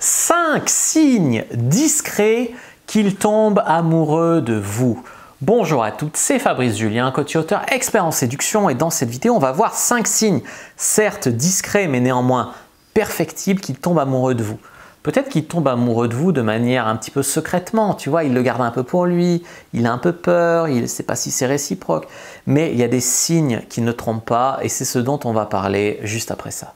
5 signes discrets qu'il tombe amoureux de vous. Bonjour à toutes, c'est Fabrice Julien, coach et auteur expert en séduction, et dans cette vidéo on va voir 5 signes, certes discrets mais néanmoins perfectibles, qu'il tombe amoureux de vous. Peut-être qu'il tombe amoureux de vous de manière un petit peu secrètement, tu vois, il le garde un peu pour lui, il a un peu peur, il ne sait pas si c'est réciproque, mais il y a des signes qui ne trompent pas et c'est ce dont on va parler juste après ça.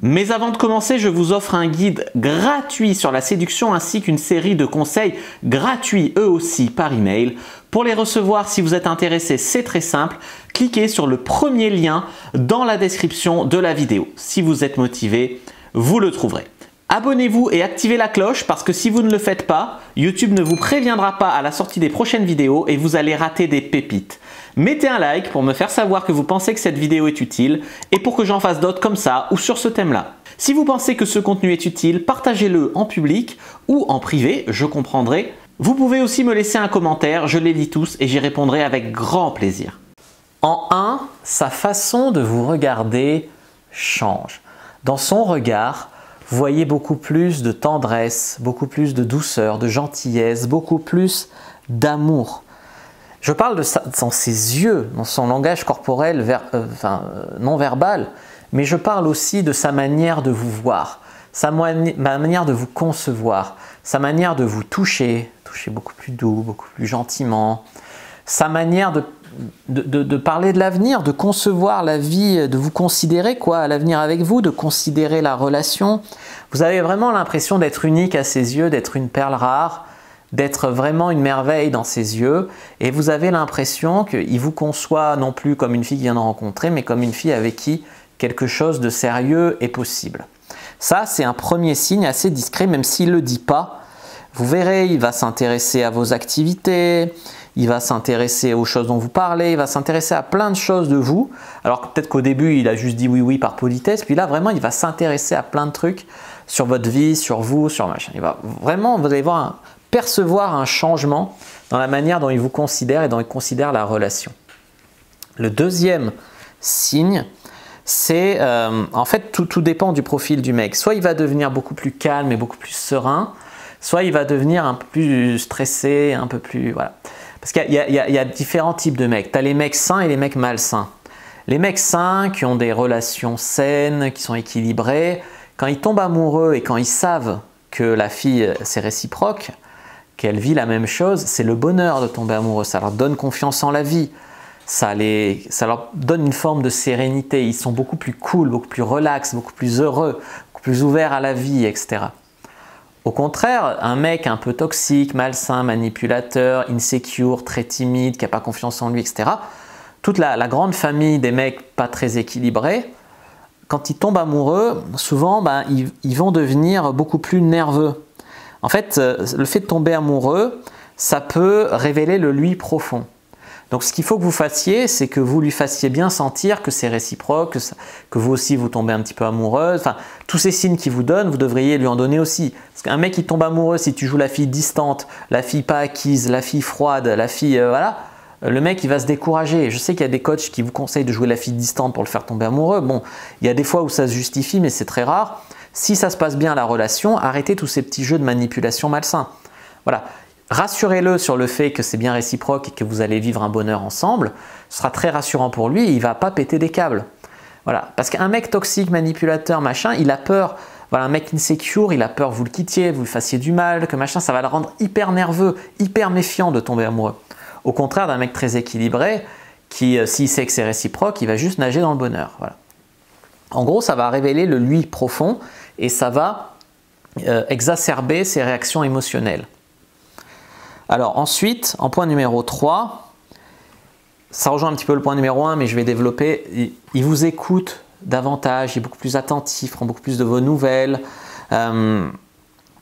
Mais avant de commencer, je vous offre un guide gratuit sur la séduction ainsi qu'une série de conseils gratuits eux aussi par email. Pour les recevoir, si vous êtes intéressé, c'est très simple. Cliquez sur le premier lien dans la description de la vidéo. Si vous êtes motivé, vous le trouverez. Abonnez-vous et activez la cloche parce que si vous ne le faites pas, YouTube ne vous préviendra pas à la sortie des prochaines vidéos et vous allez rater des pépites. Mettez un like pour me faire savoir que vous pensez que cette vidéo est utile et pour que j'en fasse d'autres comme ça ou sur ce thème-là. Si vous pensez que ce contenu est utile, partagez-le en public ou en privé, je comprendrai. Vous pouvez aussi me laisser un commentaire, je les lis tous et j'y répondrai avec grand plaisir. En 1, sa façon de vous regarder change. Dans son regard, vous voyez beaucoup plus de tendresse, beaucoup plus de douceur, de gentillesse, beaucoup plus d'amour. Je parle de ça dans ses yeux, dans son langage corporel non verbal, mais je parle aussi de sa manière de vous voir, sa manière de vous concevoir, sa manière de vous toucher beaucoup plus doux, beaucoup plus gentiment, sa manière de parler de l'avenir, de concevoir la vie, de vous considérer à l'avenir avec vous, de considérer la relation. Vous avez vraiment l'impression d'être unique à ses yeux, d'être une perle rare, d'être vraiment une merveille dans ses yeux, et vous avez l'impression qu'il vous conçoit non plus comme une fille qu'il vient de rencontrer, mais comme une fille avec qui quelque chose de sérieux est possible. Ça, c'est un premier signe assez discret, même s'il ne le dit pas. Vous verrez, il va s'intéresser à vos activités, il va s'intéresser aux choses dont vous parlez, il va s'intéresser à plein de choses de vous. Alors peut-être qu'au début, il a juste dit oui par politesse, puis là, vraiment, il va s'intéresser à plein de trucs sur votre vie, sur vous, sur machin. Il va vraiment, vous allez percevoir un changement dans la manière dont il vous considère et dont il considère la relation. Le deuxième signe, c'est en fait tout dépend du profil du mec. Soit il va devenir beaucoup plus calme et beaucoup plus serein, soit il va devenir un peu plus stressé, un peu plus... Voilà. Parce qu'il y a différents types de mecs. Tu as les mecs sains et les mecs malsains. Les mecs sains qui ont des relations saines, qui sont équilibrés, quand ils tombent amoureux et quand ils savent que la fille c'est réciproque, qu'elle vit la même chose, c'est le bonheur de tomber amoureux. Ça leur donne confiance en la vie. Ça leur donne une forme de sérénité. Ils sont beaucoup plus cool, beaucoup plus relax, beaucoup plus heureux, beaucoup plus ouverts à la vie, etc. Au contraire, un mec un peu toxique, malsain, manipulateur, insecure, très timide, qui n'a pas confiance en lui, etc. Toute la grande famille des mecs pas très équilibrés, quand ils tombent amoureux, souvent ils vont devenir beaucoup plus nerveux. En fait, le fait de tomber amoureux, ça peut révéler le lui profond. Donc ce qu'il faut que vous fassiez, c'est que vous lui fassiez bien sentir que c'est réciproque, que vous aussi vous tombez un petit peu amoureuse. Enfin, tous ces signes qu'il vous donne, vous devriez lui en donner aussi. Parce qu'un mec qui tombe amoureux, si tu joues la fille distante, la fille pas acquise, la fille froide, la fille... voilà, le mec il va se décourager. Je sais qu'il y a des coachs qui vous conseillent de jouer la fille distante pour le faire tomber amoureux. Bon, il y a des fois où ça se justifie, mais c'est très rare. Si ça se passe bien la relation, arrêtez tous ces petits jeux de manipulation malsains. Voilà. Rassurez-le sur le fait que c'est bien réciproque et que vous allez vivre un bonheur ensemble. Ce sera très rassurant pour lui et il ne va pas péter des câbles. Voilà. Parce qu'un mec toxique, manipulateur, machin, il a peur. Voilà, un mec insecure, il a peur que vous le quittiez, vous lui fassiez du mal, que machin, ça va le rendre hyper nerveux, hyper méfiant de tomber amoureux. Au contraire d'un mec très équilibré qui, s'il sait que c'est réciproque, il va juste nager dans le bonheur. Voilà. En gros, ça va révéler le lui profond et ça va exacerber ses réactions émotionnelles. Alors ensuite, en point numéro 3, ça rejoint un petit peu le point numéro 1, mais je vais développer, il vous écoute davantage, il est beaucoup plus attentif, prend beaucoup plus de vos nouvelles, il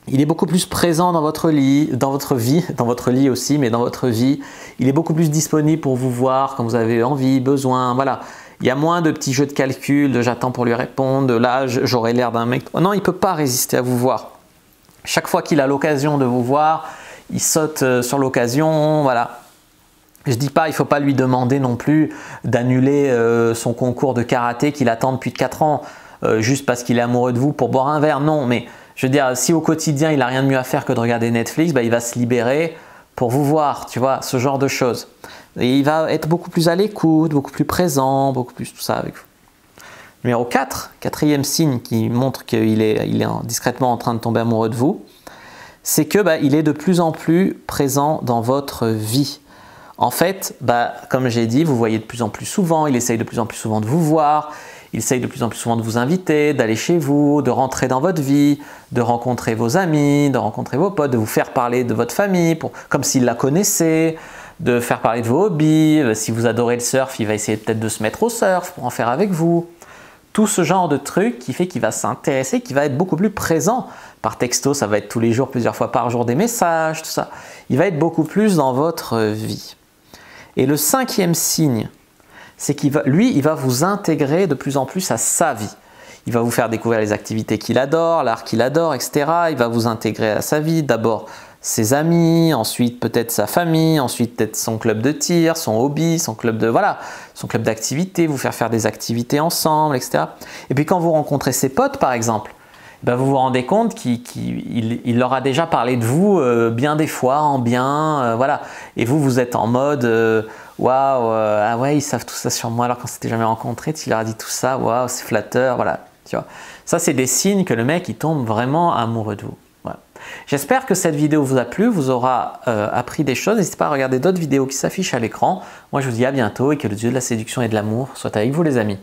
est beaucoup plus présent dans votre lit, dans votre lit aussi, mais dans votre vie, il est beaucoup plus disponible pour vous voir quand vous avez envie, besoin, voilà. Il y a moins de petits jeux de calcul, de j'attends pour lui répondre, de là j'aurai l'air d'un mec. Non, il ne peut pas résister à vous voir. Chaque fois qu'il a l'occasion de vous voir, il saute sur l'occasion, voilà. Je ne dis pas, il ne faut pas lui demander non plus d'annuler son concours de karaté qu'il attend depuis 4 ans, juste parce qu'il est amoureux de vous pour boire un verre. Non, mais Je veux dire, si au quotidien, il n'a rien de mieux à faire que de regarder Netflix, bah, il va se libérer pour vous voir, tu vois, ce genre de choses. Et il va être beaucoup plus à l'écoute, beaucoup plus présent, beaucoup plus tout ça avec vous. Numéro 4, quatrième signe qui montre qu'il est discrètement en train de tomber amoureux de vous, c'est que bah, il est de plus en plus présent dans votre vie. En fait, bah, comme j'ai dit, vous voyez de plus en plus souvent, il essaye de plus en plus souvent de vous voir, il essaye de plus en plus souvent de vous inviter, d'aller chez vous, de rentrer dans votre vie, de rencontrer vos amis, de rencontrer vos potes, de vous faire parler de votre famille, comme s'il la connaissait, de faire parler de vos hobbies. Si vous adorez le surf, il va essayer peut-être de se mettre au surf pour en faire avec vous. Tout ce genre de truc qui fait qu'il va s'intéresser, qui va être beaucoup plus présent. Par texto, ça va être tous les jours, plusieurs fois par jour, des messages, tout ça. Il va être beaucoup plus dans votre vie. Et le cinquième signe, c'est qu'il va vous intégrer de plus en plus à sa vie. Il va vous faire découvrir les activités qu'il adore, l'art qu'il adore, etc. Il va vous intégrer à sa vie. D'abord ses amis, ensuite peut-être sa famille, ensuite peut-être son club de tir, son hobby, son club d'activité, vous faire des activités ensemble, etc. Et puis quand vous rencontrez ses potes, par exemple, ben vous vous rendez compte qu'il leur a déjà parlé de vous bien des fois, en bien, voilà. Et vous êtes en mode waouh, ah ouais, ils savent tout ça sur moi alors qu'on s'était jamais rencontrés, tu leur as dit tout ça, waouh, c'est flatteur, voilà. Tu vois. Ça, c'est des signes que le mec, il tombe vraiment amoureux de vous. Voilà. J'espère que cette vidéo vous a plu, vous aura appris des choses. N'hésitez pas à regarder d'autres vidéos qui s'affichent à l'écran. Moi, je vous dis à bientôt et que le Dieu de la séduction et de l'amour soit avec vous, les amis.